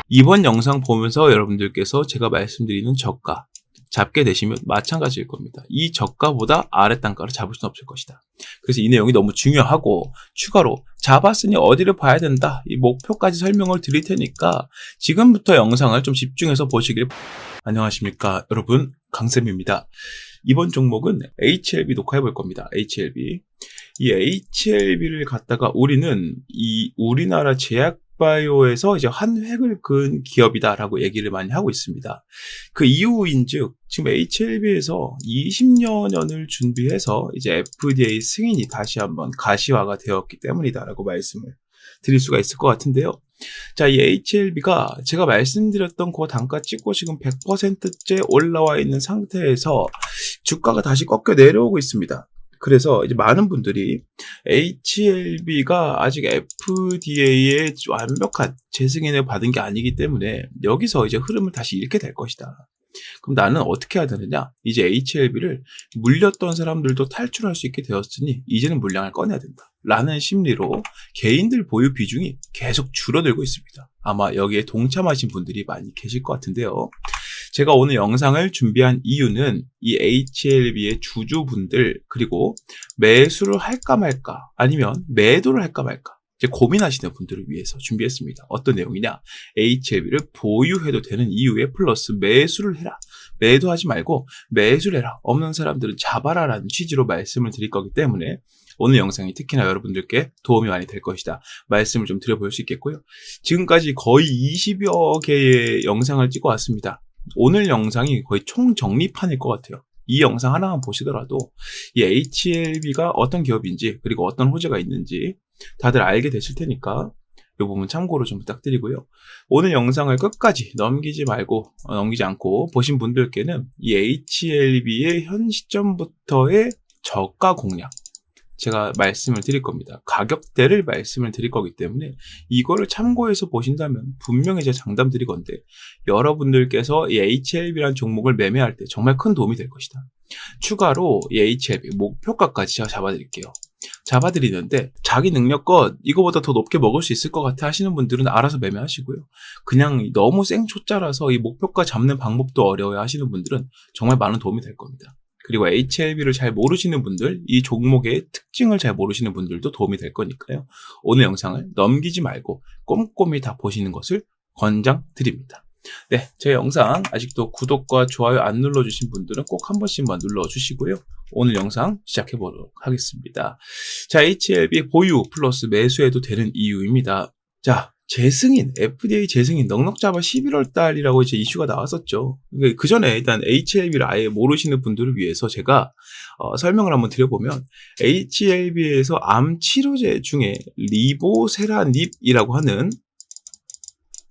이번 영상 보면서 여러분들께서 제가 말씀드리는 저가 잡게 되시면 마찬가지일 겁니다. 이 저가보다 아래 단가를 잡을 수는 없을 것이다. 그래서 이 내용이 너무 중요하고 추가로 잡았으니 어디를 봐야 된다. 이 목표까지 설명을 드릴 테니까 지금부터 영상을 좀 집중해서 보시길. 안녕하십니까 여러분, 강쌤입니다. 이번 종목은 HLB 녹화해 볼 겁니다. HLB. 이 HLB를 갖다가 우리는 이 우리나라 제약바이오에서 이제 한 획을 그은 기업이다라고 얘기를 많이 하고 있습니다. 그 이유인즉 지금 HLB에서 20여년을 준비해서 이제 FDA 승인이 다시 한번 가시화가 되었기 때문이다라고 말씀을 드릴 수가 있을 것 같은데요. 자, 이 HLB가 제가 말씀드렸던 그 단가 찍고 지금 100%째 올라와 있는 상태에서 주가가 다시 꺾여 내려오고 있습니다. 그래서 이제 많은 분들이 HLB가 아직 FDA의 완벽한 재승인을 받은 게 아니기 때문에 여기서 이제 흐름을 다시 잃게 될 것이다. 그럼 나는 어떻게 해야 되느냐? 이제 HLB를 물렸던 사람들도 탈출할 수 있게 되었으니 이제는 물량을 꺼내야 된다. 라는 심리로 개인들 보유 비중이 계속 줄어들고 있습니다. 아마 여기에 동참하신 분들이 많이 계실 것 같은데요. 제가 오늘 영상을 준비한 이유는 이 HLB의 주주분들 그리고 매수를 할까 말까 아니면 매도를 할까 말까 이제 고민하시는 분들을 위해서 준비했습니다. 어떤 내용이냐? HLB를 보유해도 되는 이유에 플러스 매수를 해라. 매도하지 말고 매수를 해라. 없는 사람들은 잡아라 라는 취지로 말씀을 드릴 거기 때문에 오늘 영상이 특히나 여러분들께 도움이 많이 될 것이다. 말씀을 좀 드려볼 수 있겠고요. 지금까지 거의 20여 개의 영상을 찍어 왔습니다. 오늘 영상이 거의 총정리판일 것 같아요. 이 영상 하나만 보시더라도 이 HLB가 어떤 기업인지 그리고 어떤 호재가 있는지 다들 알게 되실 테니까 이 부분 참고로 좀 부탁드리고요. 오늘 영상을 끝까지 넘기지 않고 보신 분들께는 이 HLB의 현 시점부터의 저가 공략 제가 말씀을 드릴 겁니다. 가격대를 말씀을 드릴 거기 때문에 이거를 참고해서 보신다면 분명히 제가 장담 드릴 건데 여러분들께서 이 HLB라는 종목을 매매할 때 정말 큰 도움이 될 것이다. 추가로 이 HLB 목표가까지 제가 잡아드릴게요. 잡아드리는데 자기 능력껏 이거보다 더 높게 먹을 수 있을 것 같아 하시는 분들은 알아서 매매하시고요. 그냥 너무 생초짜라서 이 목표가 잡는 방법도 어려워야 하시는 분들은 정말 많은 도움이 될 겁니다. 그리고 HLB를 잘 모르시는 분들, 이 종목의 특징을 잘 모르시는 분들도 도움이 될 거니까요. 오늘 영상을 넘기지 말고 꼼꼼히 다 보시는 것을 권장드립니다. 네, 제 영상 아직도 구독과 좋아요 안 눌러주신 분들은 꼭 한 번씩만 눌러주시고요. 오늘 영상 시작해보도록 하겠습니다. 자, HLB 보유 플러스 매수해도 되는 이유입니다. 자, 재승인, FDA 재승인 넉넉 잡아 11월 달이라고 이제 이슈가 나왔었죠. 그 전에 일단 HLB를 아예 모르시는 분들을 위해서 제가 설명을 한번 드려보면 HLB에서 암 치료제 중에 리보세라닙이라고 하는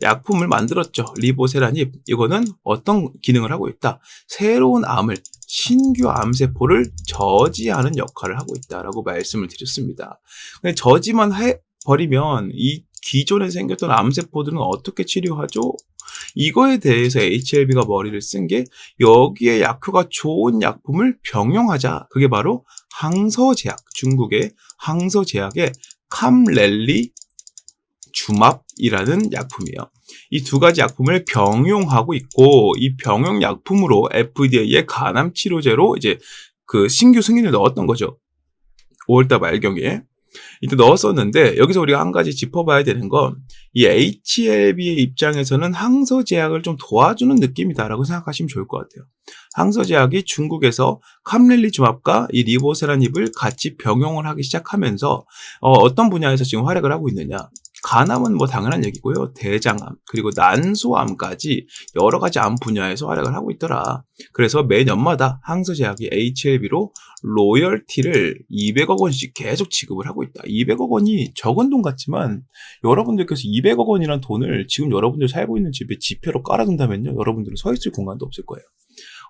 약품을 만들었죠. 리보세라닙. 이거는 어떤 기능을 하고 있다? 새로운 암을, 신규 암세포를 저지하는 역할을 하고 있다라고 말씀을 드렸습니다. 근데 저지만 해버리면 이 기존에 생겼던 암세포들은 어떻게 치료하죠? 이거에 대해서 HLB가 머리를 쓴 게 여기에 약효가 좋은 약품을 병용하자. 그게 바로 항서제약, 중국의 항서제약의 캄렐리 주맙이라는 약품이에요. 이 두 가지 약품을 병용하고 있고 이 병용 약품으로 FDA의 간암 치료제로 이제 그 신규 승인을 넣었던 거죠. 5월달 말경에. 이때 넣었었는데 여기서 우리가 한 가지 짚어봐야 되는 건 이 HLB의 입장에서는 항서제약을 좀 도와주는 느낌이다라고 생각하시면 좋을 것 같아요. 항서제약이 중국에서 캄렐리주맙과 이 리보세라닙을 같이 병용을 하기 시작하면서 어떤 분야에서 지금 활약을 하고 있느냐. 간암은 뭐 당연한 얘기고요. 대장암 그리고 난소암까지 여러 가지 암 분야에서 활약을 하고 있더라. 그래서 매년마다 항서제약이 HLB로 로열티를 200억 원씩 계속 지급을 하고 있다. 200억 원이 적은 돈 같지만 여러분들께서 200억 원이란 돈을 지금 여러분들 살고 있는 집에 지표로 깔아둔다면요. 여러분들은 서 있을 공간도 없을 거예요.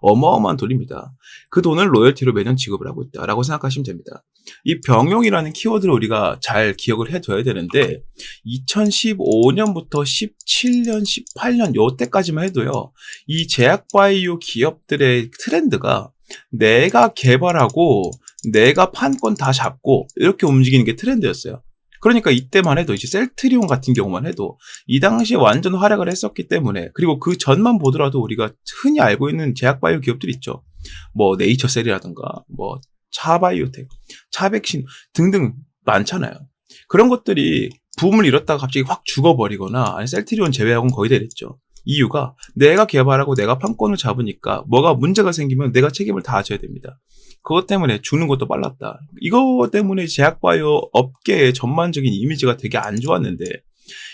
어마어마한 돈입니다. 그 돈을 로열티로 매년 지급을 하고 있다라고 생각하시면 됩니다. 이 병용이라는 키워드를 우리가 잘 기억을 해둬야 되는데 2015년부터 17년, 18년 요때까지만 해도요. 이 제약바이오 기업들의 트렌드가 내가 개발하고 내가 판권 다 잡고 이렇게 움직이는 게 트렌드였어요. 그러니까 이때만 해도 이제 셀트리온 같은 경우만 해도 이 당시에 완전 활약을 했었기 때문에, 그리고 그 전만 보더라도 우리가 흔히 알고 있는 제약바이오 기업들 있죠. 뭐 네이처셀이라든가 뭐 차바이오텍, 차백신 등등 많잖아요. 그런 것들이 붐을 잃었다가 갑자기 확 죽어버리거나, 아니 셀트리온 제외하고는 거의 다 이랬죠. 이유가 내가 개발하고 내가 판권을 잡으니까 뭐가 문제가 생기면 내가 책임을 다 져야 됩니다. 그것 때문에 죽는 것도 빨랐다. 이거 때문에 제약바이오 업계의 전반적인 이미지가 되게 안 좋았는데,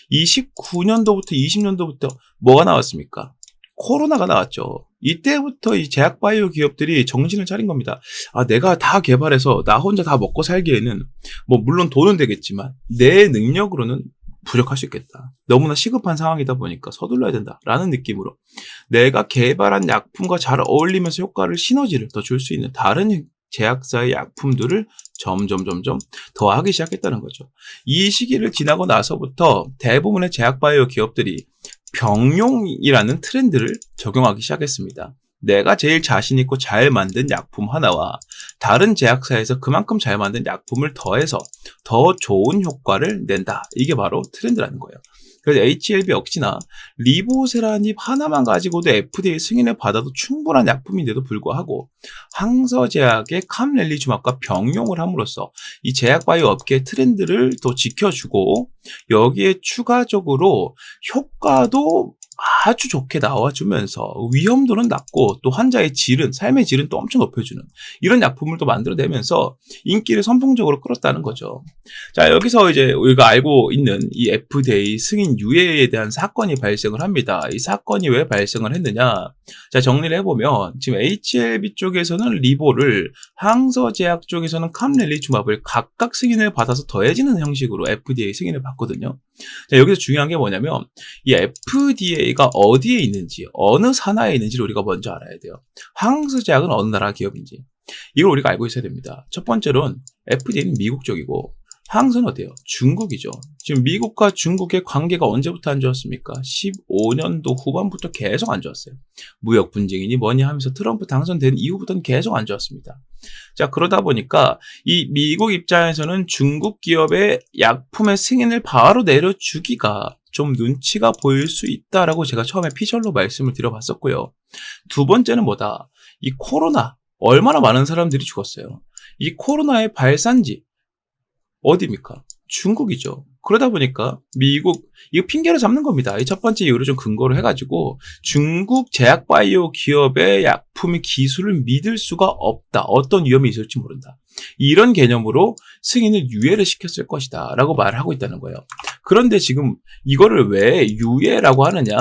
이 19년도부터 20년도부터 뭐가 나왔습니까? 코로나가 나왔죠. 이때부터 이 제약바이오 기업들이 정신을 차린 겁니다. 아, 내가 다 개발해서 나 혼자 다 먹고 살기에는 뭐 물론 돈은 되겠지만 내 능력으로는 부족할 수 있겠다. 너무나 시급한 상황이다 보니까 서둘러야 된다라는 느낌으로 내가 개발한 약품과 잘 어울리면서 효과를, 시너지를 더 줄 수 있는 다른 제약사의 약품들을 점점 더하기 시작했다는 거죠. 이 시기를 지나고 나서부터 대부분의 제약바이오 기업들이 병용이라는 트렌드를 적용하기 시작했습니다. 내가 제일 자신 있고 잘 만든 약품 하나와 다른 제약사에서 그만큼 잘 만든 약품을 더해서 더 좋은 효과를 낸다. 이게 바로 트렌드라는 거예요. 그래서 HLB 역시나 리보세라닙 하나만 가지고도 FDA 승인을 받아도 충분한 약품인데도 불구하고 항서제약의 캄렐리주맙과 병용을 함으로써 이 제약바이오 업계의 트렌드를 또 지켜주고, 여기에 추가적으로 효과도 아주 좋게 나와주면서 위험도는 낮고 또 환자의 질은, 삶의 질은 또 엄청 높여주는 이런 약품을 또 만들어내면서 인기를 선풍적으로 끌었다는 거죠. 자, 여기서 이제 우리가 알고 있는 이 FDA 승인 유예에 대한 사건이 발생을 합니다. 이 사건이 왜 발생을 했느냐? 자, 정리를 해보면 지금 HLB 쪽에서는 리보를, 항서제약 쪽에서는 캄렐리주맙을 각각 승인을 받아서 더해지는 형식으로 FDA 승인을 받거든요. 자, 여기서 중요한 게 뭐냐면 이 FDA가 어디에 있는지, 어느 산하에 있는지를 우리가 먼저 알아야 돼요. 항서제약은 어느 나라 기업인지 이걸 우리가 알고 있어야 됩니다. 첫 번째로는 FDA는 미국 쪽이고 항서는 어때요? 중국이죠. 지금 미국과 중국의 관계가 언제부터 안 좋았습니까? 15년도 후반부터 계속 안 좋았어요. 무역 분쟁이니 뭐니 하면서 트럼프 당선된 이후부터는 계속 안 좋았습니다. 자, 그러다 보니까 이 미국 입장에서는 중국 기업의 약품의 승인을 바로 내려주기가 좀 눈치가 보일 수 있다라고 제가 처음에 피셜로 말씀을 드려봤었고요. 두 번째는 뭐다? 이 코로나, 얼마나 많은 사람들이 죽었어요. 이 코로나의 발산지 어디입니까? 중국이죠. 그러다 보니까 미국, 이거 핑계로 잡는 겁니다. 이 첫 번째 이유를 좀 근거로 해가지고 중국 제약바이오 기업의 약품의 기술을 믿을 수가 없다. 어떤 위험이 있을지 모른다. 이런 개념으로 승인을 유예를 시켰을 것이다 라고 말을 하고 있다는 거예요. 그런데 지금 이거를 왜 유예라고 하느냐?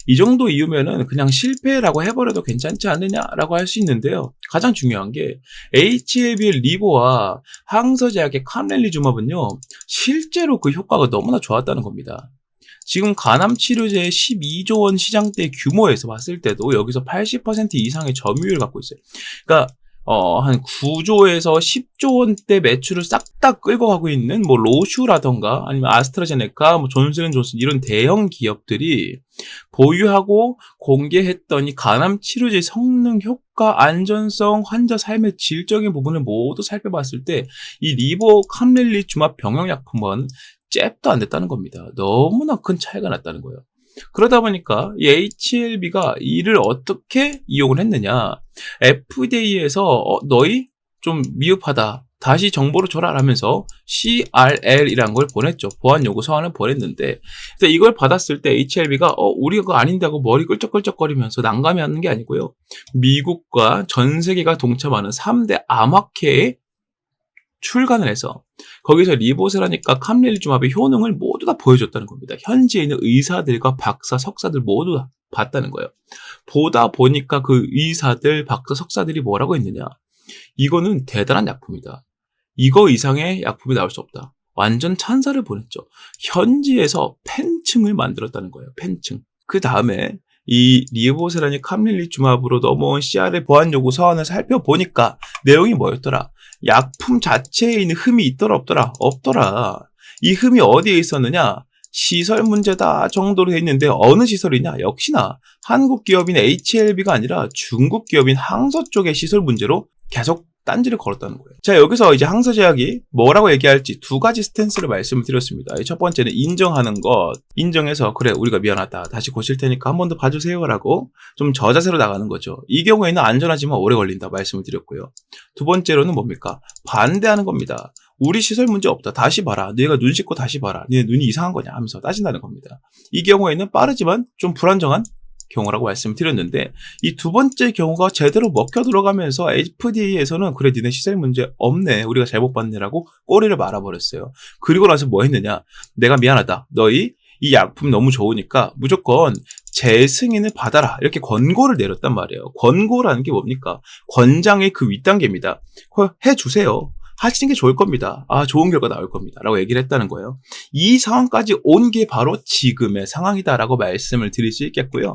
이 정도 이유면은 그냥 실패라고 해버려도 괜찮지 않느냐라고 할 수 있는데요. 가장 중요한 게 HLB의 리보와 항서제약의 캄렐리주맙은요, 실제로 그 효과가 너무나 좋았다는 겁니다. 지금 간암 치료제의 12조 원 시장대 규모에서 봤을 때도 여기서 80% 이상의 점유율을 갖고 있어요. 그러니까 한 9조에서 10조 원대 매출을 싹 다 끌고 가고 있는 뭐 로슈라던가 아니면 아스트라제네카, 뭐 존슨앤존슨 이런 대형 기업들이 보유하고 공개했던 이 간암 치료제 성능, 효과, 안전성, 환자 삶의 질적인 부분을 모두 살펴봤을 때 이 리보 캄렐리주맙 병용약품은 잽도 안 됐다는 겁니다. 너무나 큰 차이가 났다는 거예요. 그러다 보니까 이 HLB가 이를 어떻게 이용을 했느냐? FDA에서 너희 좀 미흡하다, 다시 정보를 줘라 하면서 CRL이라는 걸 보냈죠. 보안 요구 서한을 보냈는데, 이걸 받았을 때 HLB가 우리가 그거 아닌데 하고 머리 끌적끌적거리면서 난감해하는 게 아니고요. 미국과 전 세계가 동참하는 3대 암학회에 출간을 해서 거기서 리보세라닙과 캄렐리주맙의 효능을 모두 다 보여줬다는 겁니다. 현지에 있는 의사들과 박사, 석사들 모두 다 봤다는 거예요. 보다 보니까 그 의사들, 박사, 석사들이 뭐라고 했느냐? 이거는 대단한 약품이다. 이거 이상의 약품이 나올 수 없다. 완전 찬사를 보냈죠. 현지에서 팬층을 만들었다는 거예요. 팬층. 그 다음에 이 리보세라닙 캄렐리주맙으로 넘어온 CRL 보안 요구 서한을 살펴보니까 내용이 뭐였더라? 약품 자체에 있는 흠이 있더라 없더라? 없더라. 이 흠이 어디에 있었느냐? 시설 문제다 정도로 돼 있는데 어느 시설이냐? 역시나 한국 기업인 HLB가 아니라 중국 기업인 항서 쪽의 시설 문제로 계속 딴지를 걸었다는 거예요. 자, 여기서 이제 항소제약이 뭐라고 얘기할지 두 가지 스탠스를 말씀을 드렸습니다. 첫 번째는 인정하는 것, 인정해서 그래 우리가 미안하다, 다시 고칠 테니까 한 번 더 봐주세요 라고 좀 저자세로 나가는 거죠. 이 경우에는 안전하지만 오래 걸린다 말씀을 드렸고요. 두 번째로는 뭡니까? 반대하는 겁니다. 우리 시설 문제 없다. 다시 봐라. 너희가 눈 씻고 다시 봐라. 너희 눈이 이상한 거냐 하면서 따진다는 겁니다. 이 경우에는 빠르지만 좀 불안정한 경우라고 말씀드렸는데, 이 두 번째 경우가 제대로 먹혀 들어가면서 FDA에서는 그래 니네 시설 문제 없네, 우리가 잘못 봤네라고 꼬리를 말아버렸어요. 그리고 나서 뭐 했느냐, 내가 미안하다, 너희 이 약품 너무 좋으니까 무조건 재승인을 받아라, 이렇게 권고를 내렸단 말이에요. 권고라는 게 뭡니까? 권장의 그 윗단계입니다. 해주세요, 하시는 게 좋을 겁니다. 좋은 결과 나올 겁니다 라고 얘기를 했다는 거예요. 이 상황까지 온 게 바로 지금의 상황이다라고 말씀을 드릴 수 있겠고요.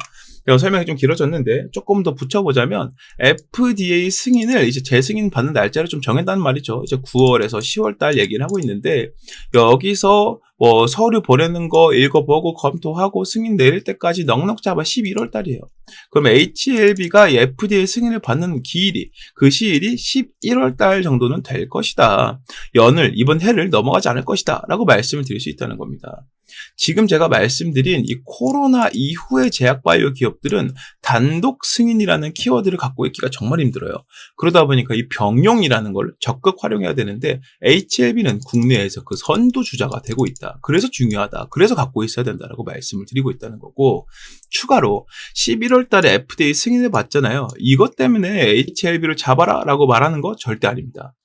설명이 좀 길어졌는데 조금 더 붙여보자면, FDA 승인을 이제 재승인 받는 날짜를 좀 정했다는 말이죠. 이제 9월에서 10월 달 얘기를 하고 있는데, 여기서 뭐 서류 보내는 거 읽어보고 검토하고 승인 내릴 때까지 넉넉 잡아 11월 달이에요. 그럼 HLB가 FDA 승인을 받는 기일이, 그 시일이 11월 달 정도는 될 것이다. 이번 해를 넘어가지 않을 것이다 라고 말씀을 드릴 수 있다는 겁니다. 지금 제가 말씀드린 이 코로나 이후의 제약바이오 기업들은 단독 승인이라는 키워드를 갖고 있기가 정말 힘들어요. 그러다 보니까 이 병용이라는 걸 적극 활용해야 되는데, HLB는 국내에서 그 선두주자가 되고 있다. 그래서 중요하다. 그래서 갖고 있어야 된다라고 말씀을 드리고 있다는 거고, 추가로 11월 달에 FDA 승인을 받잖아요. 이것 때문에 HLB를 잡아라 라고 말하는 거 절대 아닙니다.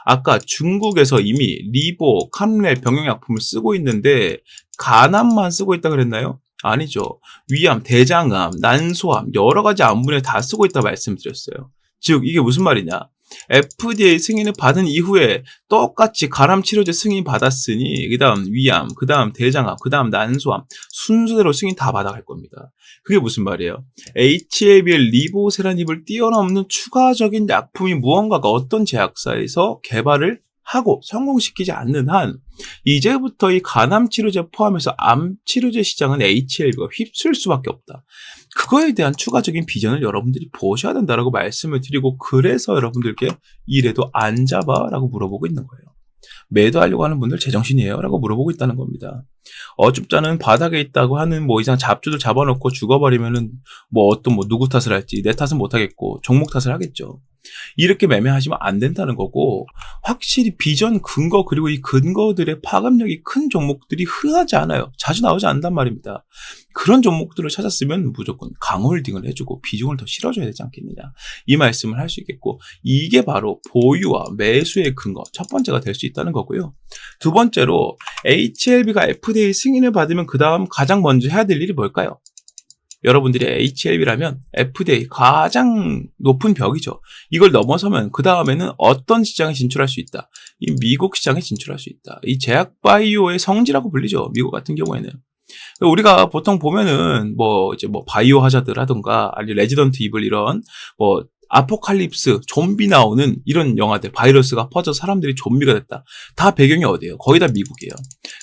아까 중국에서 이미 리보, 캄렐 병용약품을 쓰고 있는데 간암만 쓰고 있다 그랬나요? 아니죠. 위암, 대장암, 난소암, 여러 가지 암분에 다 쓰고 있다 말씀드렸어요. 즉 이게 무슨 말이냐? FDA 승인을 받은 이후에 똑같이 간암 치료제 승인 받았으니 그 다음 위암, 그 다음 대장암, 그 다음 난소암 순서대로 승인 다 받아갈 겁니다. 그게 무슨 말이에요? HLB의 리보세라닙을 뛰어넘는 추가적인 약품이 무언가가 어떤 제약사에서 개발을 하고 성공시키지 않는 한, 이제부터 이 간암 치료제 포함해서 암 치료제 시장은 HLB가 휩쓸 수밖에 없다. 그거에 대한 추가적인 비전을 여러분들이 보셔야 된다라고 말씀을 드리고, 그래서 여러분들께 이래도 안 잡아? 라고 물어보고 있는 거예요. 매도하려고 하는 분들 제정신이에요? 라고 물어보고 있다는 겁니다. 어줍잖은 바닥에 있다고 하는 뭐 이상 잡주들 잡아놓고 죽어버리면은 누구 탓을 할지 내 탓은 못하겠고 종목 탓을 하겠죠. 이렇게 매매하시면 안 된다는 거고, 확실히 비전 근거, 그리고 이 근거들의 파급력이 큰 종목들이 흔하지 않아요. 자주 나오지 않는단 말입니다. 그런 종목들을 찾았으면 무조건 강홀딩을 해주고 비중을 더 실어줘야 되지 않겠느냐, 이 말씀을 할 수 있겠고, 이게 바로 보유와 매수의 근거 첫 번째가 될 수 있다는 거고요. 두 번째로 HLB가 FDA 승인을 받으면 그 다음 가장 먼저 해야 될 일이 뭘까요? 여러분들이 HLB라면 FDA 가장 높은 벽이죠. 이걸 넘어서면 그 다음에는 어떤 시장에 진출할 수 있다? 이 미국 시장에 진출할 수 있다. 이 제약바이오의 성지라고 불리죠. 미국 같은 경우에는. 우리가 보통 보면은 바이오 하자드라든가 아니 레지던트 이블 이런 아포칼립스, 좀비 나오는 이런 영화들, 바이러스가 퍼져 사람들이 좀비가 됐다. 다 배경이 어디예요? 거의 다 미국이에요.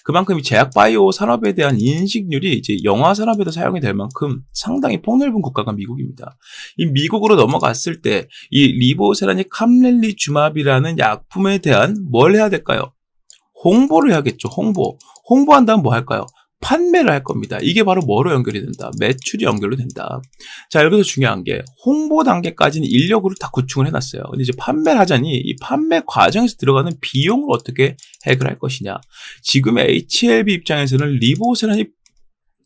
그만큼 이 제약 바이오 산업에 대한 인식률이 이제 영화 산업에도 사용이 될 만큼 상당히 폭넓은 국가가 미국입니다. 이 미국으로 넘어갔을 때 이 리보세라닙 캄렐리주맙이라는 약품에 대한 뭘 해야 될까요? 홍보를 해야겠죠. 홍보한다면 뭐 할까요? 판매를 할 겁니다. 이게 바로 뭐로 연결이 된다? 매출이 연결이 된다. 자, 여기서 중요한 게 홍보 단계까지는 인력으로 다 구축을 해놨어요. 근데 이제 판매를 하자니 이 판매 과정에서 들어가는 비용을 어떻게 해결할 것이냐. 지금의 HLB 입장에서는 리보세라닙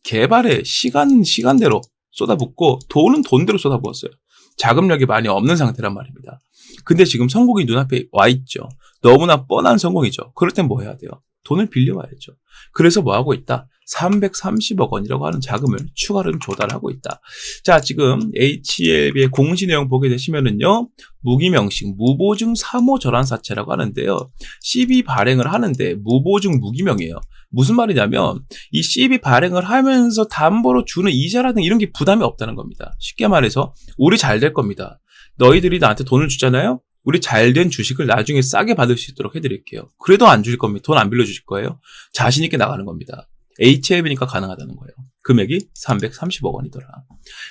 개발에 시간대로 쏟아붓고 돈은 돈대로 쏟아부었어요. 자금력이 많이 없는 상태란 말입니다. 근데 지금 성공이 눈앞에 와 있죠. 너무나 뻔한 성공이죠. 그럴 땐 뭐 해야 돼요? 돈을 빌려와야죠. 그래서 뭐 하고 있다? 330억 원이라고 하는 자금을 추가로 조달하고 있다. 자, 지금 HLB의 공시 내용 보게 되시면은요, 무기명식, 무보증 사모절환사채라고 하는데요. CB 발행을 하는데 무보증 무기명이에요. 무슨 말이냐면 이 CB 발행을 하면서 담보로 주는 이자라든 이런 게 부담이 없다는 겁니다. 쉽게 말해서 우리 잘 될 겁니다. 너희들이 나한테 돈을 주잖아요. 우리 잘된 주식을 나중에 싸게 받을 수 있도록 해드릴게요. 그래도 안 주실 겁니다. 돈 안 빌려주실 거예요. 자신 있게 나가는 겁니다. HLB니까 가능하다는 거예요. 금액이 330억 원이더라.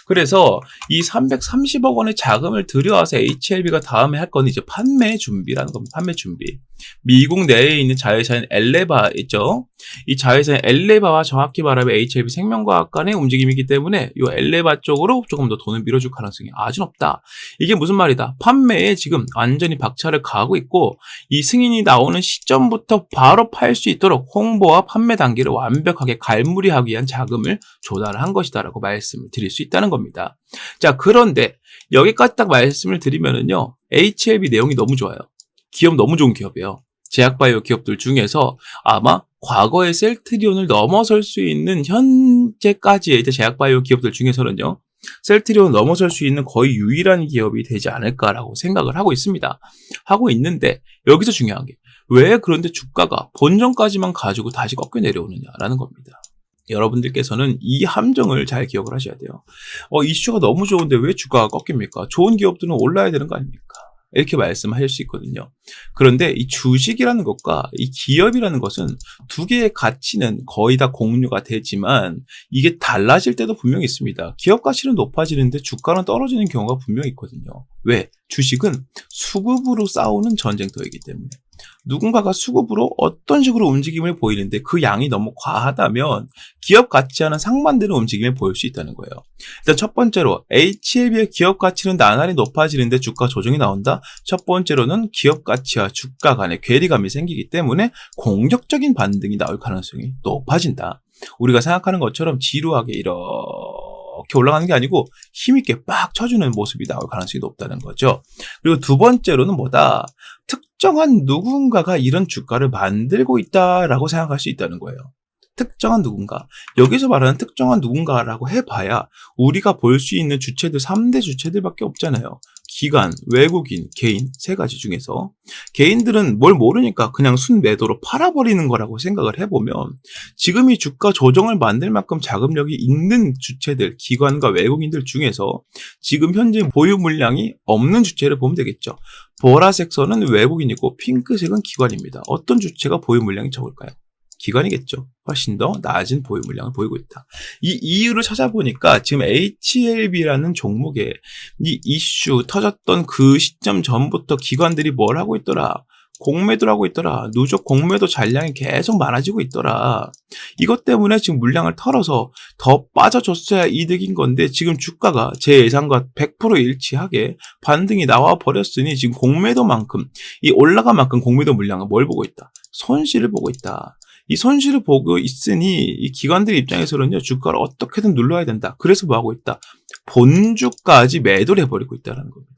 그래서 이 330억 원의 자금을 들여와서 HLB가 다음에 할 건 이제 판매 준비라는 겁니다. 판매 준비. 미국 내에 있는 자회사인 엘레바 있죠. 이 자회사인 엘레바와 정확히 말하면 HLB 생명과학 간의 움직임이기 때문에 이 엘레바 쪽으로 조금 더 돈을 밀어줄 가능성이 아주 높다. 이게 무슨 말이다? 판매에 지금 완전히 박차를 가하고 있고 이 승인이 나오는 시점부터 바로 팔 수 있도록 홍보와 판매 단계를 완벽하게 갈무리하기 위한 자금을 조달한 것이다라고 말씀을 드릴 수 있다는 겁니다. 자, 그런데 여기까지 딱 말씀을 드리면은요, HLB 내용이 너무 좋아요. 기업 너무 좋은 기업이에요. 제약바이오 기업들 중에서 아마 과거의 셀트리온을 넘어설 수 있는 현재까지의 제약바이오 기업들 중에서는요, 셀트리온을 넘어설 수 있는 거의 유일한 기업이 되지 않을까라고 생각을 하고 있습니다. 하고 있는데 여기서 중요한 게 왜 그런데 주가가 본전까지만 가지고 다시 꺾여 내려오느냐라는 겁니다. 여러분들께서는 이 함정을 잘 기억을 하셔야 돼요. 이슈가 너무 좋은데 왜 주가가 꺾입니까? 좋은 기업들은 올라야 되는 거 아닙니까? 이렇게 말씀하실 수 있거든요. 그런데 이 주식이라는 것과 이 기업이라는 것은 두 개의 가치는 거의 다 공유가 되지만 이게 달라질 때도 분명히 있습니다. 기업 가치는 높아지는데 주가는 떨어지는 경우가 분명히 있거든요. 왜? 주식은 수급으로 싸우는 전쟁터이기 때문에. 누군가가 수급으로 어떤 식으로 움직임을 보이는데 그 양이 너무 과하다면 기업 가치와는 상반되는 움직임을 보일 수 있다는 거예요. 일단 첫 번째로 HLB의 기업 가치는 나날이 높아지는데 주가 조정이 나온다. 첫 번째로는 기업 가치와 주가 간의 괴리감이 생기기 때문에 공격적인 반등이 나올 가능성이 높아진다. 우리가 생각하는 것처럼 지루하게 이렇게 올라가는 게 아니고 힘있게 빡 쳐주는 모습이 나올 가능성이 높다는 거죠. 그리고 두 번째로는 뭐다? 특정한 누군가가 이런 주가를 만들고 있다라고 생각할 수 있다는 거예요. 특정한 누군가. 여기서 말하는 특정한 누군가라고 해봐야 우리가 볼 수 있는 주체들 3대 주체들밖에 없잖아요. 기관, 외국인, 개인 세 가지 중에서 개인들은 뭘 모르니까 그냥 순매도로 팔아버리는 거라고 생각을 해보면 지금 이 주가 조정을 만들 만큼 자금력이 있는 주체들, 기관과 외국인들 중에서 지금 현재 보유 물량이 없는 주체를 보면 되겠죠. 보라색 선은 외국인이고 핑크색은 기관입니다. 어떤 주체가 보유 물량이 적을까요? 기관이겠죠. 훨씬 더 낮은 보유 물량을 보이고 있다. 이 이유를 찾아보니까 지금 HLB라는 종목에 이 이슈 터졌던 그 시점 전부터 기관들이 뭘 하고 있더라? 공매도를 하고 있더라. 누적 공매도 잔량이 계속 많아지고 있더라. 이것 때문에 지금 물량을 털어서 더 빠져줬어야 이득인 건데 지금 주가가 제 예상과 100% 일치하게 반등이 나와 버렸으니 지금 공매도만큼 이 올라간 만큼 공매도 물량은 뭘 보고 있다? 손실을 보고 있다. 이 손실을 보고 있으니 이 기관들 입장에서는요, 주가를 어떻게든 눌러야 된다. 그래서 뭐 하고 있다? 본주까지 매도를 해버리고 있다는 겁니다.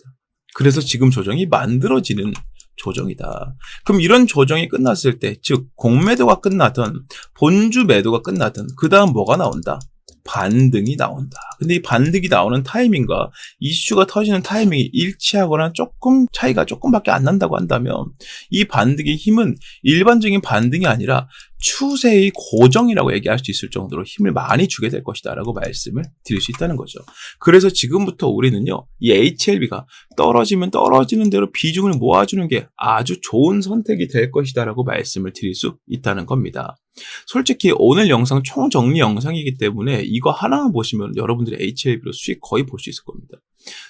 그래서 지금 조정이 만들어지는 조정이다. 그럼 이런 조정이 끝났을 때, 즉 공매도가 끝나든 본주 매도가 끝나든 그 다음 뭐가 나온다? 반등이 나온다. 근데 이 반등이 나오는 타이밍과 이슈가 터지는 타이밍이 일치하거나 조금 차이가 조금밖에 안 난다고 한다면 이 반등의 힘은 일반적인 반등이 아니라 추세의 고정이라고 얘기할 수 있을 정도로 힘을 많이 주게 될 것이다 라고 말씀을 드릴 수 있다는 거죠. 그래서 지금부터 우리는요, 이 HLB가 떨어지면 떨어지는 대로 비중을 모아주는 게 아주 좋은 선택이 될 것이다 라고 말씀을 드릴 수 있다는 겁니다. 솔직히 오늘 영상 총정리 영상이기 때문에 이거 하나만 보시면 여러분들이 HLB로 수익 거의 볼 수 있을 겁니다.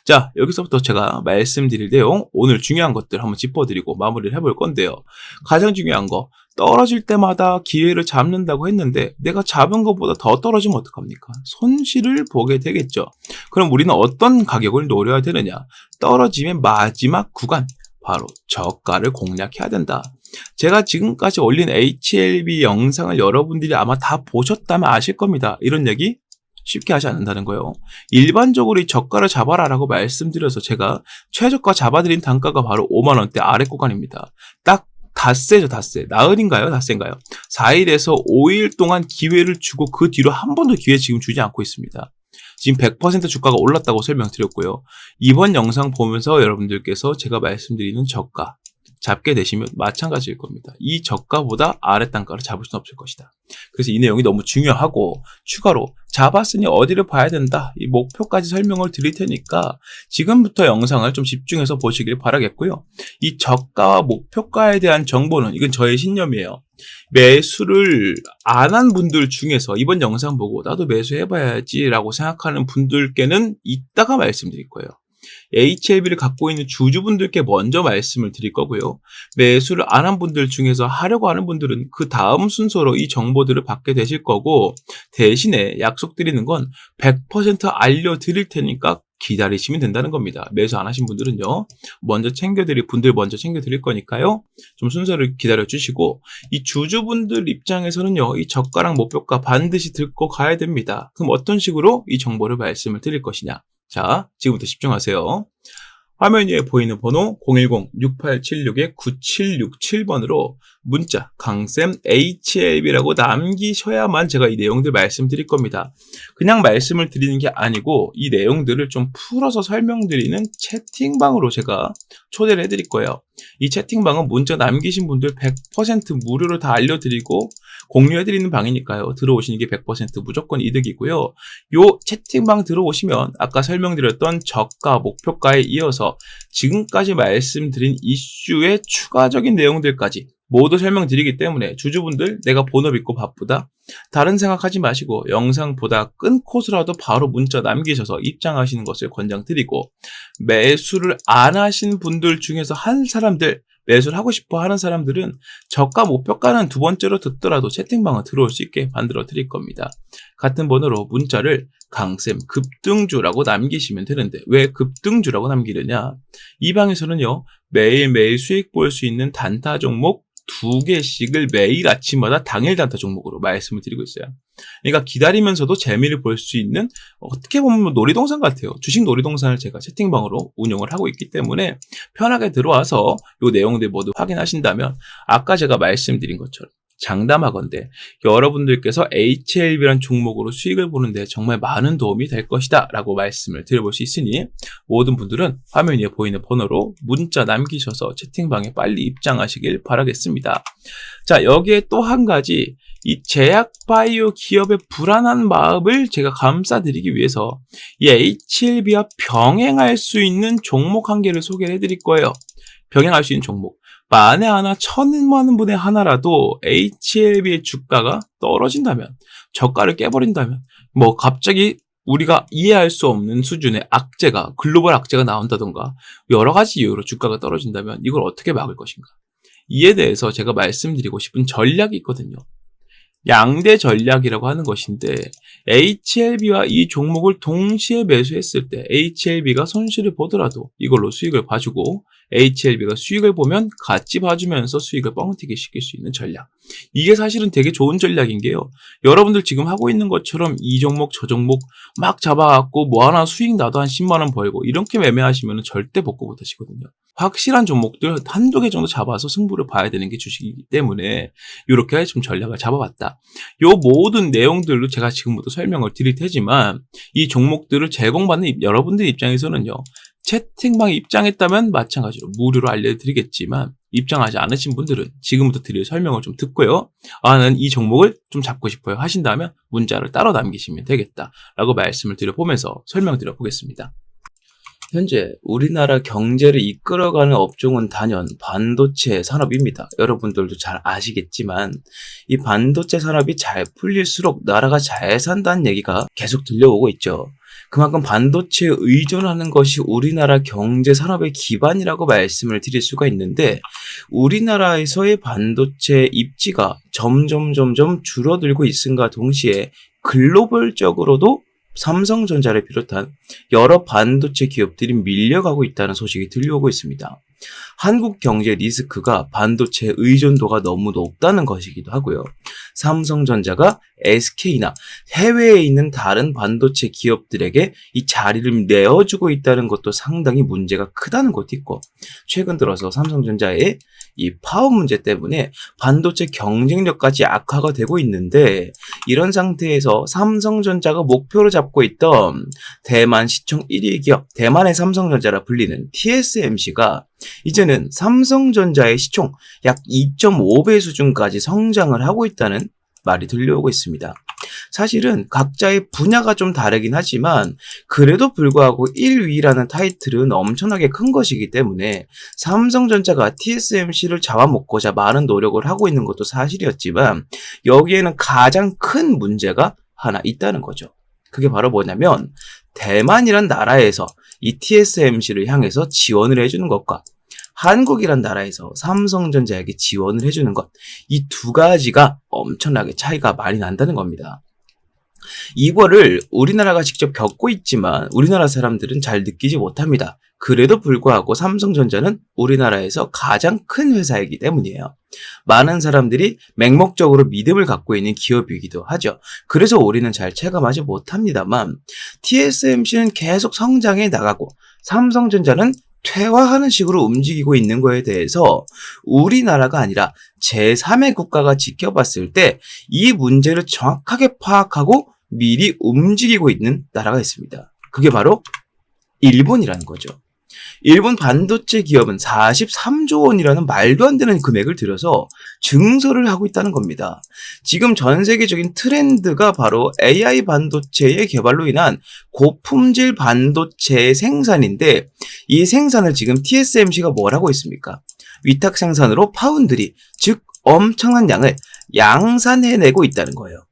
자, 여기서부터 제가 말씀드릴 내용, 오늘 중요한 것들 한번 짚어드리고 마무리를 해볼 건데요. 가장 중요한 거, 떨어질 때마다 기회를 잡는다고 했는데 내가 잡은 것보다 더 떨어지면 어떡합니까? 손실을 보게 되겠죠. 그럼 우리는 어떤 가격을 노려야 되느냐? 떨어지면 마지막 구간, 바로 저가를 공략해야 된다. 제가 지금까지 올린 HLB 영상을 여러분들이 아마 다 보셨다면 아실 겁니다. 이런 얘기 쉽게 하지 않는다는 거예요. 일반적으로 이 저가를 잡아라 라고 말씀드려서 제가 최저가 잡아드린 단가가 바로 5만원대 아래 구간입니다. 딱 닷새죠, 닷새. 나흘인가요? 닷새인가요? 4일에서 5일 동안 기회를 주고 그 뒤로 한 번도 기회 지금 주지 않고 있습니다. 지금 100% 주가가 올랐다고 설명드렸고요. 이번 영상 보면서 여러분들께서 제가 말씀드리는 저가 잡게 되시면 마찬가지일 겁니다. 이 저가보다 아래 단가를 잡을 수는 없을 것이다. 그래서 이 내용이 너무 중요하고 추가로 잡았으니 어디를 봐야 된다. 이 목표까지 설명을 드릴 테니까 지금부터 영상을 좀 집중해서 보시길 바라겠고요. 이 저가와 목표가에 대한 정보는 이건 저의 신념이에요. 매수를 안 한 분들 중에서 이번 영상 보고 나도 매수해봐야지라고 생각하는 분들께는 이따가 말씀드릴 거예요. HLB를 갖고 있는 주주분들께 먼저 말씀을 드릴 거고요. 매수를 안 한 분들 중에서 하려고 하는 분들은 그 다음 순서로 이 정보들을 받게 되실 거고, 대신에 약속드리는 건 100% 알려드릴 테니까 기다리시면 된다는 겁니다. 매수 안 하신 분들은요, 먼저 챙겨드릴 거니까요, 좀 순서를 기다려 주시고, 이 주주분들 입장에서는요, 이 저가랑 목표가 반드시 들고 가야 됩니다. 그럼 어떤 식으로 이 정보를 말씀을 드릴 것이냐? 자, 지금부터 집중하세요. 화면 위에 보이는 번호 010-6876-9767번으로 문자 강쌤 HLB라고 남기셔야만 제가 이 내용들 말씀드릴 겁니다. 그냥 말씀을 드리는 게 아니고 이 내용들을 좀 풀어서 설명드리는 채팅방으로 제가 초대를 해드릴 거예요. 이 채팅방은 문자 남기신 분들 100% 무료로 다 알려드리고 공유해드리는 방이니까요. 들어오시는 게 100% 무조건 이득이고요. 요 채팅방 들어오시면 아까 설명드렸던 저가, 목표가에 이어서 지금까지 말씀드린 이슈의 추가적인 내용들까지 모두 설명드리기 때문에 주주분들 내가 본업 있고 바쁘다, 다른 생각하지 마시고 영상 보다 끊고서라도 바로 문자 남기셔서 입장하시는 것을 권장드리고, 매수를 안 하신 분들 중에서 한 사람들, 매수를 하고 싶어 하는 사람들은 저가 목표가는 두 번째로 듣더라도 채팅방에 들어올 수 있게 만들어 드릴 겁니다. 같은 번호로 문자를 강쌤 급등주라고 남기시면 되는데, 왜 급등주라고 남기느냐? 이 방에서는요, 매일매일 수익 볼 수 있는 단타 종목 2개씩을 매일 아침마다 당일 단타 종목으로 말씀을 드리고 있어요. 그러니까 기다리면서도 재미를 볼 수 있는, 어떻게 보면 놀이동산 같아요. 주식 놀이동산을 제가 채팅방으로 운영을 하고 있기 때문에 편하게 들어와서 이 내용들 모두 확인하신다면 아까 제가 말씀드린 것처럼 장담하건대 여러분들께서 HLB라는 종목으로 수익을 보는데 정말 많은 도움이 될 것이다 라고 말씀을 드려볼 수 있으니, 모든 분들은 화면 위에 보이는 번호로 문자 남기셔서 채팅방에 빨리 입장하시길 바라겠습니다. 자, 여기에 또 한 가지, 이 제약바이오 기업의 불안한 마음을 제가 감싸드리기 위해서 이 HLB와 병행할 수 있는 종목 한 개를 소개를 해드릴 거예요. 병행할 수 있는 종목. 만에 하나 1,000만 분의 하나라도 HLB의 주가가 떨어진다면, 저가를 깨버린다면, 뭐 갑자기 우리가 이해할 수 없는 수준의 악재가, 글로벌 악재가 나온다던가 여러 가지 이유로 주가가 떨어진다면 이걸 어떻게 막을 것인가? 이에 대해서 제가 말씀드리고 싶은 전략이 있거든요. 양대 전략이라고 하는 것인데, HLB와 이 종목을 동시에 매수했을 때 HLB가 손실을 보더라도 이걸로 수익을 봐주고, HLB가 수익을 보면 같이 봐주면서 수익을 뻥튀기 시킬 수 있는 전략. 이게 사실은 되게 좋은 전략인 게요, 여러분들 지금 하고 있는 것처럼 이 종목 저 종목 막 잡아갖고 뭐 하나 수익 나도 한 10만 원 벌고 이렇게 매매하시면 절대 복구 못 하시거든요. 확실한 종목들 한두 개 정도 잡아서 승부를 봐야 되는 게 주식이기 때문에 이렇게 좀 전략을 잡아봤다. 요 모든 내용들로 제가 지금부터 설명을 드릴 테지만, 이 종목들을 제공받는 여러분들 입장에서는요, 채팅방에 입장했다면 마찬가지로 무료로 알려드리겠지만, 입장하지 않으신 분들은 지금부터 드릴 설명을 좀 듣고요, 나는 이 종목을 좀 잡고 싶어요 하신다면 문자를 따로 남기시면 되겠다라고 말씀을 드려보면서 설명드려 보겠습니다. 현재 우리나라 경제를 이끌어가는 업종은 단연 반도체 산업입니다. 여러분들도 잘 아시겠지만 이 반도체 산업이 잘 풀릴수록 나라가 잘 산다는 얘기가 계속 들려오고 있죠. 그만큼 반도체에 의존하는 것이 우리나라 경제 산업의 기반이라고 말씀을 드릴 수가 있는데, 우리나라에서의 반도체 입지가 점점 줄어들고 있음과 동시에 글로벌적으로도 삼성전자를 비롯한 여러 반도체 기업들이 밀려가고 있다는 소식이 들려오고 있습니다. 한국 경제 리스크가 반도체 의존도가 너무 높다는 것이기도 하고요. 삼성전자가 SK나 해외에 있는 다른 반도체 기업들에게 이 자리를 내어주고 있다는 것도 상당히 문제가 크다는 것도 있고, 최근 들어서 삼성전자의 이 파업 문제 때문에 반도체 경쟁력까지 악화가 되고 있는데, 이런 상태에서 삼성전자가 목표로 잡고 있던 대만 시총 1위 기업, 대만의 삼성전자라 불리는 TSMC가 이제는 삼성전자의 시총 약 2.5배 수준까지 성장을 하고 있다는 말이 들려오고 있습니다. 사실은 각자의 분야가 좀 다르긴 하지만 그래도 불구하고 1위라는 타이틀은 엄청나게 큰 것이기 때문에 삼성전자가 TSMC를 잡아먹고자 많은 노력을 하고 있는 것도 사실이었지만 여기에는 가장 큰 문제가 하나 있다는 거죠. 그게 바로 뭐냐면 대만이란 나라에서 이 TSMC를 향해서 지원을 해주는 것과 한국이란 나라에서 삼성전자에게 지원을 해주는 것, 이 두 가지가 엄청나게 차이가 많이 난다는 겁니다. 이거를 우리나라가 직접 겪고 있지만 우리나라 사람들은 잘 느끼지 못합니다. 그래도 불구하고 삼성전자는 우리나라에서 가장 큰 회사이기 때문이에요. 많은 사람들이 맹목적으로 믿음을 갖고 있는 기업이기도 하죠. 그래서 우리는 잘 체감하지 못합니다만 TSMC는 계속 성장해 나가고 삼성전자는 퇴화하는 식으로 움직이고 있는 거에 대해서 우리나라가 아니라 제3의 국가가 지켜봤을 때 이 문제를 정확하게 파악하고 미리 움직이고 있는 나라가 있습니다. 그게 바로 일본이라는 거죠. 일본 반도체 기업은 43조 원이라는 말도 안 되는 금액을 들여서 증설을 하고 있다는 겁니다. 지금 전 세계적인 트렌드가 바로 AI 반도체의 개발로 인한 고품질 반도체의 생산인데 이 생산을 지금 TSMC가 뭘 하고 있습니까? 위탁 생산으로 파운드리, 즉 엄청난 양을 양산해내고 있다는 거예요.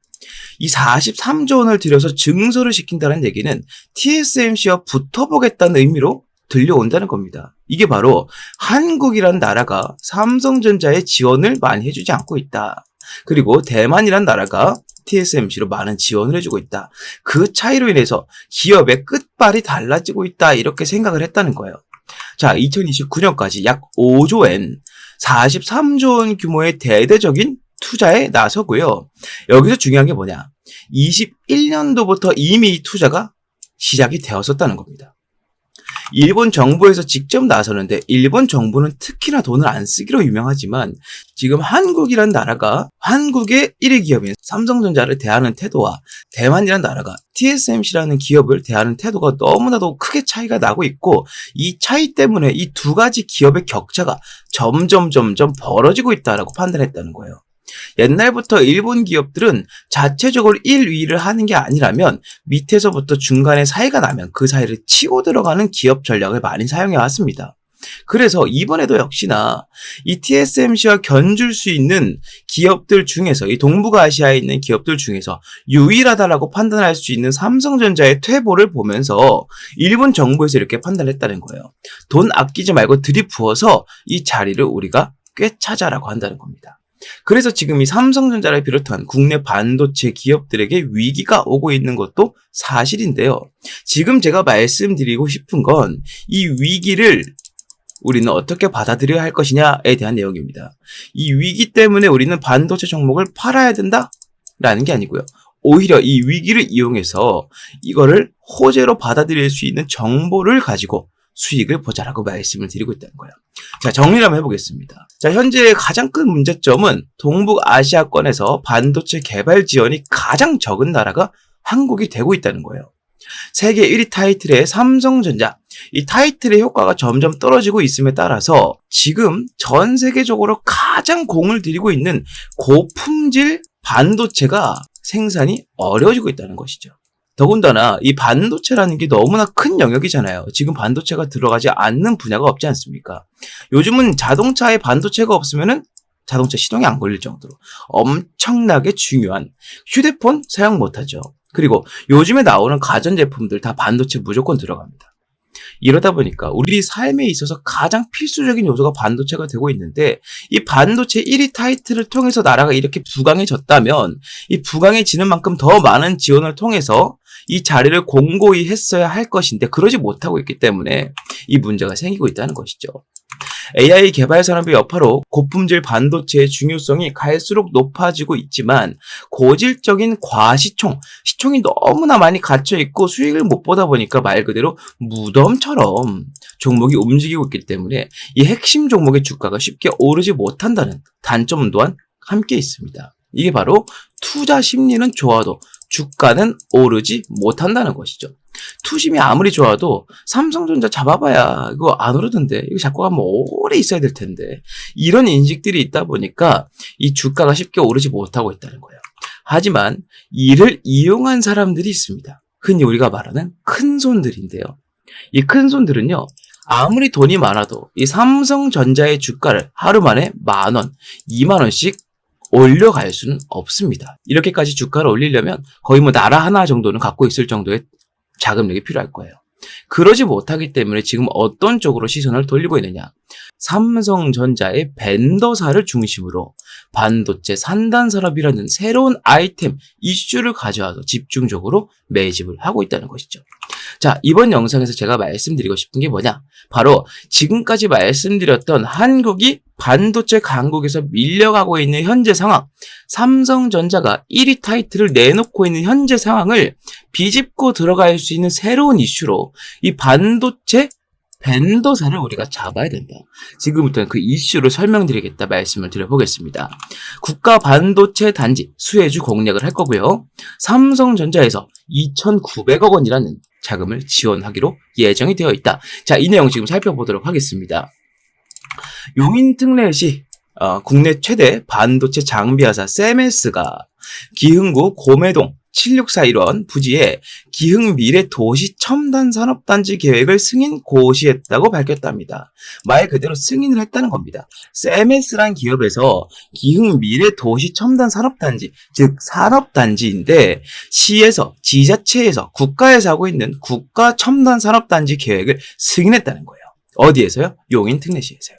이 43조 원을 들여서 증설을 시킨다는 얘기는 TSMC와 붙어보겠다는 의미로 들려온다는 겁니다. 이게 바로 한국이란 나라가 삼성전자의 지원을 많이 해주지 않고 있다. 그리고 대만이란 나라가 TSMC로 많은 지원을 해주고 있다. 그 차이로 인해서 기업의 끝발이 달라지고 있다. 이렇게 생각을 했다는 거예요. 자, 2029년까지 약 5조엔 43조 원 규모의 대대적인 투자에 나서고요. 여기서 중요한 게 뭐냐? 21년도부터 이미 이 투자가 시작이 되었었다는 겁니다. 일본 정부에서 직접 나서는데 일본 정부는 특히나 돈을 안 쓰기로 유명하지만 지금 한국이란 나라가 한국의 1위 기업인 삼성전자를 대하는 태도와 대만이란 나라가 TSMC라는 기업을 대하는 태도가 너무나도 크게 차이가 나고 있고 이 차이 때문에 이 두 가지 기업의 격차가 점점 벌어지고 있다라고 판단했다는 거예요. 옛날부터 일본 기업들은 자체적으로 1위를 하는 게 아니라면 밑에서부터 중간에 사이가 나면 그 사이를 치고 들어가는 기업 전략을 많이 사용해 왔습니다. 그래서 이번에도 역시나 이 TSMC와 견줄 수 있는 기업들 중에서 이 동북아시아에 있는 기업들 중에서 유일하다라고 판단할 수 있는 삼성전자의 퇴보를 보면서 일본 정부에서 이렇게 판단했다는 거예요. 돈 아끼지 말고 들이부어서 이 자리를 우리가 꿰차자라고 한다는 겁니다. 그래서 지금 이 삼성전자를 비롯한 국내 반도체 기업들에게 위기가 오고 있는 것도 사실인데요. 지금 제가 말씀드리고 싶은 건 이 위기를 우리는 어떻게 받아들여야 할 것이냐에 대한 내용입니다. 이 위기 때문에 우리는 반도체 종목을 팔아야 된다라는 게 아니고요. 오히려 이 위기를 이용해서 이거를 호재로 받아들일 수 있는 정보를 가지고 수익을 보자라고 말씀을 드리고 있다는 거예요. 자, 정리를 한번 해보겠습니다. 자, 현재 가장 큰 문제점은 동북아시아권에서 반도체 개발 지원이 가장 적은 나라가 한국이 되고 있다는 거예요. 세계 1위 타이틀의 삼성전자, 이 타이틀의 효과가 점점 떨어지고 있음에 따라서 지금 전 세계적으로 가장 공을 들이고 있는 고품질 반도체가 생산이 어려워지고 있다는 것이죠. 더군다나 이 반도체라는 게 너무나 큰 영역이잖아요. 지금 반도체가 들어가지 않는 분야가 없지 않습니까? 요즘은 자동차에 반도체가 없으면은 자동차 시동이 안 걸릴 정도로 엄청나게 중요한 휴대폰 사용 못하죠. 그리고 요즘에 나오는 가전제품들 다 반도체 무조건 들어갑니다. 이러다 보니까 우리 삶에 있어서 가장 필수적인 요소가 반도체가 되고 있는데 이 반도체 1위 타이틀을 통해서 나라가 이렇게 부강해졌다면 이 부강해지는 만큼 더 많은 지원을 통해서 이 자리를 공고히 했어야 할 것인데 그러지 못하고 있기 때문에 이 문제가 생기고 있다는 것이죠. AI 개발 산업의 여파로 고품질 반도체의 중요성이 갈수록 높아지고 있지만 고질적인 과시총, 시총이 너무나 많이 갇혀있고 수익을 못 보다 보니까 말 그대로 무덤처럼 종목이 움직이고 있기 때문에 이 핵심 종목의 주가가 쉽게 오르지 못한다는 단점 또한 함께 있습니다. 이게 바로 투자 심리는 좋아도 주가는 오르지 못한다는 것이죠. 투심이 아무리 좋아도 삼성전자 잡아봐야 이거 안 오르던데 이거 잡고 가면 오래 있어야 될 텐데 이런 인식들이 있다 보니까 이 주가가 쉽게 오르지 못하고 있다는 거예요. 하지만 이를 이용한 사람들이 있습니다. 흔히 우리가 말하는 큰손들인데요. 이 큰손들은요, 아무리 돈이 많아도 이 삼성전자의 주가를 하루 만에 10,000원, 20,000원씩 올려갈 수는 없습니다. 이렇게까지 주가를 올리려면 거의 뭐 나라 하나 정도는 갖고 있을 정도의 자금력이 필요할 거예요. 그러지 못하기 때문에 지금 어떤 쪽으로 시선을 돌리고 있느냐. 삼성전자의 벤더사를 중심으로 반도체 산단 산업이라는 새로운 아이템, 이슈를 가져와서 집중적으로 매집을 하고 있다는 것이죠. 자, 이번 영상에서 제가 말씀드리고 싶은 게 뭐냐? 바로 지금까지 말씀드렸던 한국이 반도체 강국에서 밀려가고 있는 현재 상황, 삼성전자가 1위 타이틀을 내놓고 있는 현재 상황을 비집고 들어갈 수 있는 새로운 이슈로 이 반도체 벤더사를 우리가 잡아야 된다. 지금부터는 그 이슈를 설명드리겠다 말씀을 드려보겠습니다. 국가 반도체 단지 수혜주 공략을 할 거고요. 삼성전자에서 2,900억 원이라는 자금을 지원하기로 예정이 되어 있다. 자, 이 내용 지금 살펴보도록 하겠습니다. 용인특례시 국내 최대 반도체 장비회사 세메스가 기흥구 고매동 7641원 부지에 기흥미래 도시 첨단 산업단지 계획을 승인 고시했다고 밝혔답니다. 말 그대로 승인을 했다는 겁니다. 세메스란 기업에서 기흥미래 도시 첨단 산업단지, 즉 산업단지인데 시에서, 지자체에서, 국가에서 하고 있는 국가 첨단 산업단지 계획을 승인했다는 거예요. 어디에서요? 용인특례시에서요.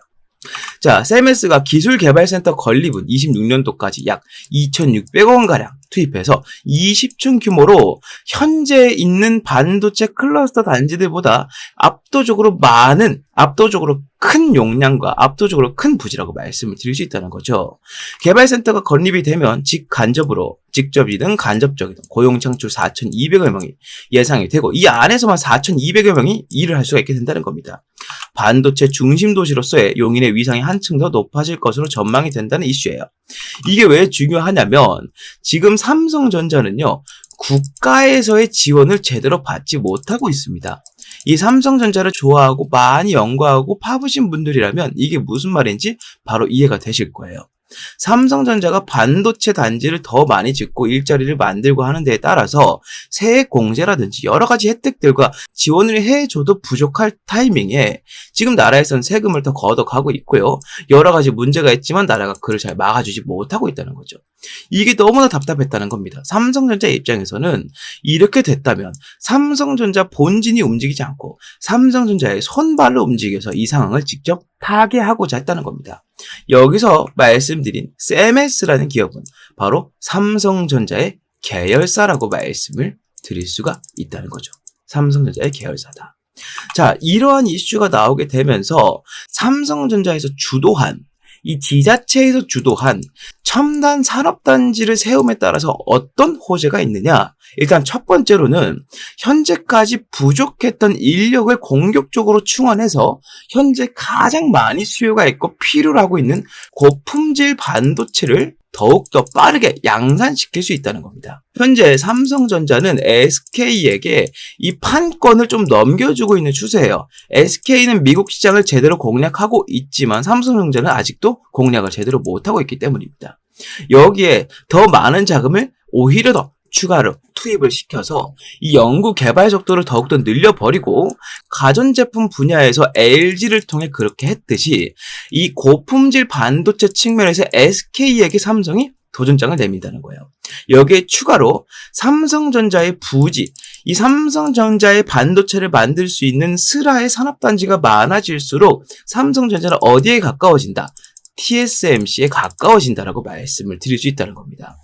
자, 세메스가 기술개발센터 건립은 26년도까지 약 2,600억 원가량 투입해서 20층 규모로 현재 있는 반도체 클러스터 단지들보다 압도적으로 큰 용량과 압도적으로 큰 부지라고 말씀을 드릴 수 있다는 거죠. 개발센터가 건립이 되면 직접이든 간접적이든 고용 창출 4,200여 명이 예상이 되고 이 안에서만 4,200여 명이 일을 할 수가 있게 된다는 겁니다. 반도체 중심 도시로서의 용인의 위상이 한층 더 높아질 것으로 전망이 된다는 이슈예요. 이게 왜 중요하냐면 지금 삼성전자는요, 국가에서의 지원을 제대로 받지 못하고 있습니다. 이 삼성전자를 좋아하고 많이 연구하고 파보신 분들이라면 이게 무슨 말인지 바로 이해가 되실 거예요. 삼성전자가 반도체 단지를 더 많이 짓고 일자리를 만들고 하는 데에 따라서 세액 공제라든지 여러 가지 혜택들과 지원을 해줘도 부족할 타이밍에 지금 나라에서는 세금을 더 걷어가고 있고요. 여러 가지 문제가 있지만 나라가 그를 잘 막아주지 못하고 있다는 거죠. 이게 너무나 답답했다는 겁니다. 삼성전자 입장에서는 이렇게 됐다면 삼성전자 본진이 움직이지 않고 삼성전자의 손발로 움직여서 이 상황을 직접 타개하고자 했다는 겁니다. 여기서 말씀드린 세메스라는 기업은 바로 삼성전자의 계열사라고 말씀을 드릴 수가 있다는 거죠. 삼성전자의 계열사다. 자, 이러한 이슈가 나오게 되면서 삼성전자에서 주도한 이 지자체에서 주도한 첨단 산업단지를 세움에 따라서 어떤 호재가 있느냐? 일단 첫 번째로는 현재까지 부족했던 인력을 공격적으로 충원해서 현재 가장 많이 수요가 있고 필요로 하고 있는 고품질 반도체를 더욱더 빠르게 양산시킬 수 있다는 겁니다. 현재 삼성전자는 SK에게 이 판권을 좀 넘겨주고 있는 추세예요. SK는 미국 시장을 제대로 공략하고 있지만 삼성전자는 아직도 공략을 제대로 못하고 있기 때문입니다. 여기에 더 많은 자금을 오히려 더 추가로 투입을 시켜서 이 연구 개발 속도를 더욱더 늘려버리고 가전제품 분야에서 LG를 통해 그렇게 했듯이 이 고품질 반도체 측면에서 SK에게 삼성이 도전장을 내민다는 거예요. 여기에 추가로 삼성전자의 부지, 이 삼성전자의 반도체를 만들 수 있는 스라의 산업단지가 많아질수록 삼성전자는 어디에 가까워진다? TSMC에 가까워진다라고 말씀을 드릴 수 있다는 겁니다.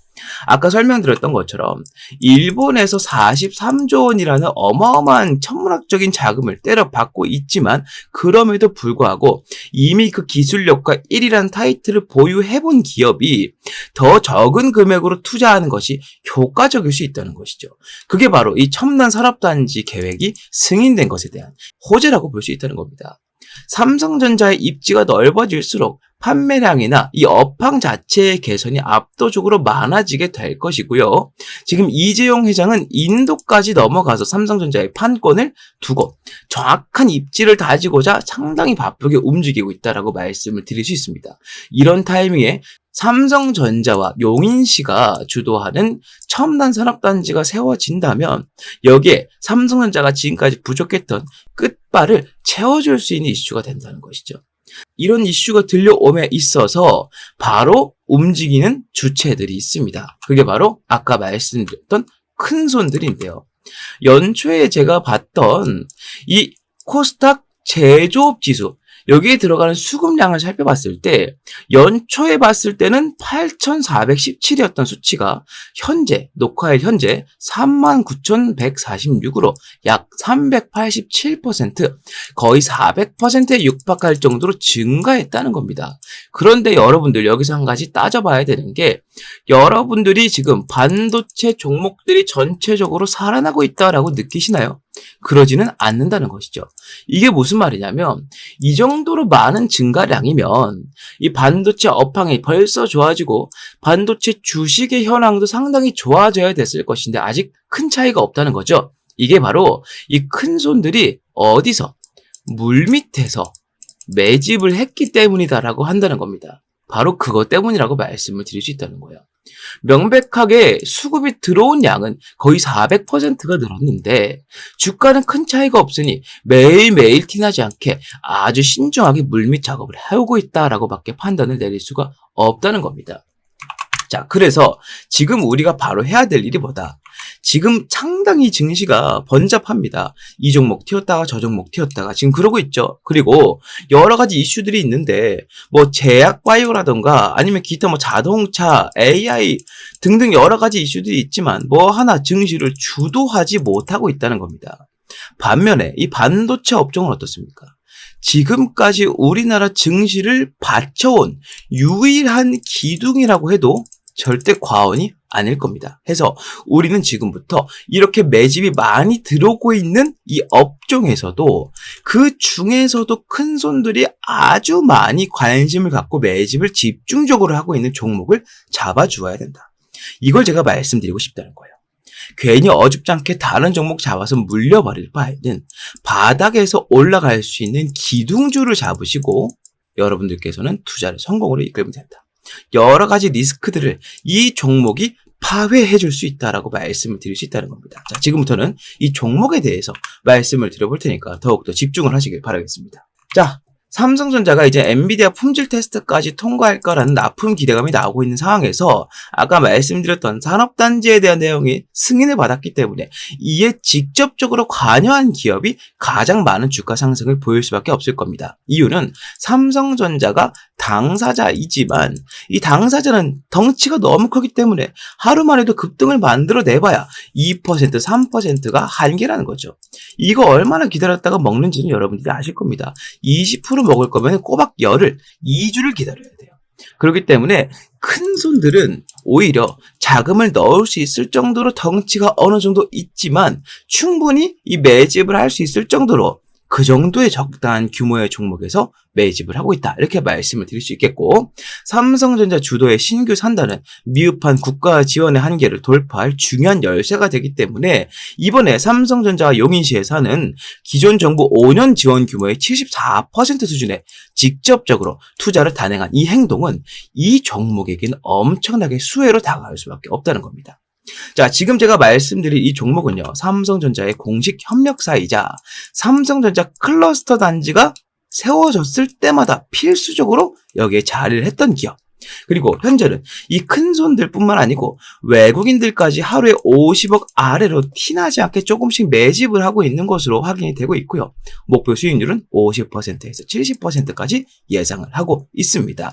아까 설명드렸던 것처럼 일본에서 43조 원이라는 어마어마한 천문학적인 자금을 때려받고 있지만 그럼에도 불구하고 이미 그 기술력과 1위라는 타이틀을 보유해본 기업이 더 적은 금액으로 투자하는 것이 효과적일 수 있다는 것이죠. 그게 바로 이 첨단 산업단지 계획이 승인된 것에 대한 호재라고 볼 수 있다는 겁니다. 삼성전자의 입지가 넓어질수록 판매량이나 이 업황 자체의 개선이 압도적으로 많아지게 될 것이고요. 지금 이재용 회장은 인도까지 넘어가서 삼성전자의 판권을 두고 정확한 입지를 다지고자 상당히 바쁘게 움직이고 있다라고 말씀을 드릴 수 있습니다. 이런 타이밍에 삼성전자와 용인시가 주도하는 첨단 산업단지가 세워진다면 여기에 삼성전자가 지금까지 부족했던 끝발을 채워줄 수 있는 이슈가 된다는 것이죠. 이런 이슈가 들려옴에 있어서 바로 움직이는 주체들이 있습니다. 그게 바로 아까 말씀드렸던 큰손들인데요. 연초에 제가 봤던 이 코스닥 제조업 지수, 여기에 들어가는 수급량을 살펴봤을 때 연초에 봤을 때는 8,417이었던 수치가 현재 녹화일 현재 39,146으로 약 387% 거의 400%에 육박할 정도로 증가했다는 겁니다. 그런데 여러분들 여기서 한 가지 따져봐야 되는 게 여러분들이 지금 반도체 종목들이 전체적으로 살아나고 있다라고 느끼시나요? 그러지는 않는다는 것이죠. 이게 무슨 말이냐면 이 정도로 많은 증가량이면 이 반도체 업황이 벌써 좋아지고 반도체 주식의 현황도 상당히 좋아져야 됐을 것인데 아직 큰 차이가 없다는 거죠. 이게 바로 이 큰 손들이 어디서? 물밑에서 매집을 했기 때문이다라고 한다는 겁니다. 바로 그것 때문이라고 말씀을 드릴 수 있다는 거예요. 명백하게 수급이 들어온 양은 거의 400%가 늘었는데 주가는 큰 차이가 없으니 매일매일 티나지 않게 아주 신중하게 물밑 작업을 해오고 있다라고 밖에 판단을 내릴 수가 없다는 겁니다. 자, 그래서 지금 우리가 바로 해야 될 일이 뭐다? 지금 상당히 증시가 번잡합니다. 이 종목 튀었다가 저 종목 튀었다가 지금 그러고 있죠. 그리고 여러 가지 이슈들이 있는데 뭐 제약 바이오라던가 아니면 기타 뭐 자동차, AI 등등 여러 가지 이슈들이 있지만 뭐 하나 증시를 주도하지 못하고 있다는 겁니다. 반면에 이 반도체 업종은 어떻습니까? 지금까지 우리나라 증시를 받쳐온 유일한 기둥이라고 해도 절대 과언이 아닐 겁니다. 해서 우리는 지금부터 이렇게 매집이 많이 들어오고 있는 이 업종에서도 그 중에서도 큰 손들이 아주 많이 관심을 갖고 매집을 집중적으로 하고 있는 종목을 잡아주어야 된다. 이걸 제가 말씀드리고 싶다는 거예요. 괜히 어줍잖게 다른 종목 잡아서 물려버릴 바에는 바닥에서 올라갈 수 있는 기둥주를 잡으시고 여러분들께서는 투자를 성공으로 이끌면 된다. 여러 가지 리스크들을 이 종목이 파회해 줄 수 있다라고 말씀을 드릴 수 있다는 겁니다. 자, 지금부터는 이 종목에 대해서 말씀을 드려볼 테니까 더욱더 집중을 하시길 바라겠습니다. 자, 삼성전자가 이제 엔비디아 품질 테스트까지 통과할 거라는 납품 기대감이 나오고 있는 상황에서 아까 말씀드렸던 산업단지에 대한 내용이 승인을 받았기 때문에 이에 직접적으로 관여한 기업이 가장 많은 주가 상승을 보일 수밖에 없을 겁니다. 이유는 삼성전자가 당사자이지만 이 당사자는 덩치가 너무 크기 때문에 하루만 해도 급등을 만들어내봐야 2%, 3%가 한계라는 거죠. 이거 얼마나 기다렸다가 먹는지는 여러분들이 아실 겁니다. 20% 먹을 거면 꼬박 열흘, 2주를 기다려야 돼요. 그렇기 때문에 큰 손들은 오히려 자금을 넣을 수 있을 정도로 덩치가 어느 정도 있지만 충분히 이 매집을 할 수 있을 정도로 그 정도의 적당한 규모의 종목에서 매집을 하고 있다. 이렇게 말씀을 드릴 수 있겠고 삼성전자 주도의 신규 산단은 미흡한 국가 지원의 한계를 돌파할 중요한 열쇠가 되기 때문에 이번에 삼성전자와 용인시에서는 기존 정부 5년 지원 규모의 74% 수준에 직접적으로 투자를 단행한 이 행동은 이 종목에게는 엄청나게 수혜로 다가갈 수밖에 없다는 겁니다. 자, 지금 제가 말씀드릴 이 종목은요, 삼성전자의 공식 협력사이자 삼성전자 클러스터 단지가 세워졌을 때마다 필수적으로 여기에 자리를 했던 기업. 그리고 현재는 이 큰 손들뿐만 아니고 외국인들까지 하루에 50억 아래로 티나지 않게 조금씩 매집을 하고 있는 것으로 확인이 되고 있고요. 목표 수익률은 50%에서 70%까지 예상을 하고 있습니다.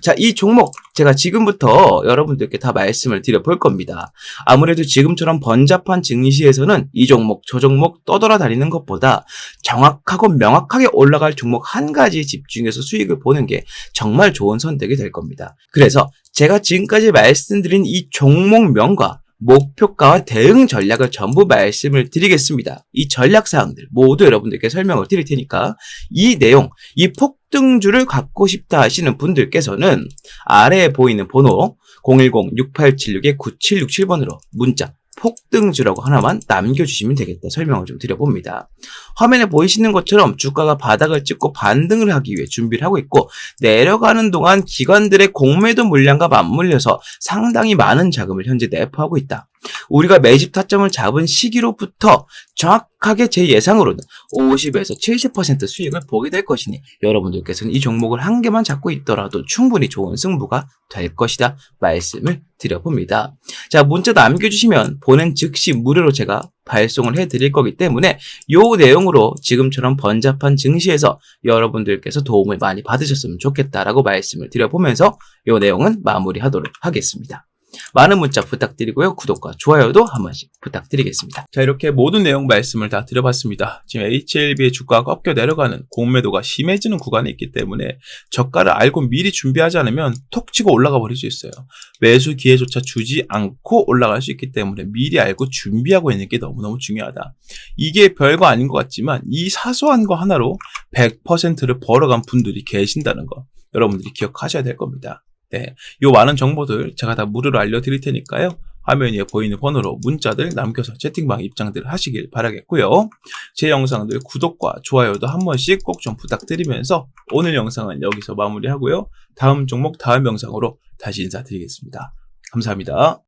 자, 이 종목 제가 지금부터 여러분들께 다 말씀을 드려볼 겁니다. 아무래도 지금처럼 번잡한 증시에서는 이 종목 저 종목 떠돌아다니는 것보다 정확하고 명확하게 올라갈 종목 한 가지에 집중해서 수익을 보는 게 정말 좋은 선택이 될 겁니다. 그래서 제가 지금까지 말씀드린 이 종목명과 목표가와 대응 전략을 전부 말씀을 드리겠습니다. 이 전략사항들 모두 여러분들께 설명을 드릴 테니까 이 내용, 이 폭등주를 갖고 싶다 하시는 분들께서는 아래에 보이는 번호 010-6876-9767번으로 문자 폭등주라고 하나만 남겨주시면 되겠다 설명을 좀 드려봅니다. 화면에 보이시는 것처럼 주가가 바닥을 찍고 반등을 하기 위해 준비를 하고 있고 내려가는 동안 기관들의 공매도 물량과 맞물려서 상당히 많은 자금을 현재 내포하고 있다. 우리가 매집 타점을 잡은 시기로부터 정확하게 제 예상으로는 50에서 70% 수익을 보게 될 것이니 여러분들께서는 이 종목을 한 개만 잡고 있더라도 충분히 좋은 승부가 될 것이다 말씀을 드려봅니다. 자, 문자 남겨주시면 보낸 즉시 무료로 제가 발송을 해드릴 거기 때문에 요 내용으로 지금처럼 번잡한 증시에서 여러분들께서 도움을 많이 받으셨으면 좋겠다라고 말씀을 드려보면서 요 내용은 마무리하도록 하겠습니다. 많은 문자 부탁드리고요. 구독과 좋아요도 한 번씩 부탁드리겠습니다. 자, 이렇게 모든 내용 말씀을 다 드려봤습니다. 지금 HLB의 주가가 꺾여 내려가는 공매도가 심해지는 구간에 있기 때문에 저가를 알고 미리 준비하지 않으면 톡 치고 올라가 버릴 수 있어요. 매수 기회조차 주지 않고 올라갈 수 있기 때문에 미리 알고 준비하고 있는 게 너무너무 중요하다. 이게 별거 아닌 것 같지만 이 사소한 거 하나로 100%를 벌어간 분들이 계신다는 거 여러분들이 기억하셔야 될 겁니다. 네, 요 많은 정보들 제가 다 무료로 알려드릴 테니까요. 화면 위에 보이는 번호로 문자들 남겨서 채팅방 입장들 하시길 바라겠고요. 제 영상들 구독과 좋아요도 한 번씩 꼭 좀 부탁드리면서 오늘 영상은 여기서 마무리하고요. 다음 종목 다음 영상으로 다시 인사드리겠습니다. 감사합니다.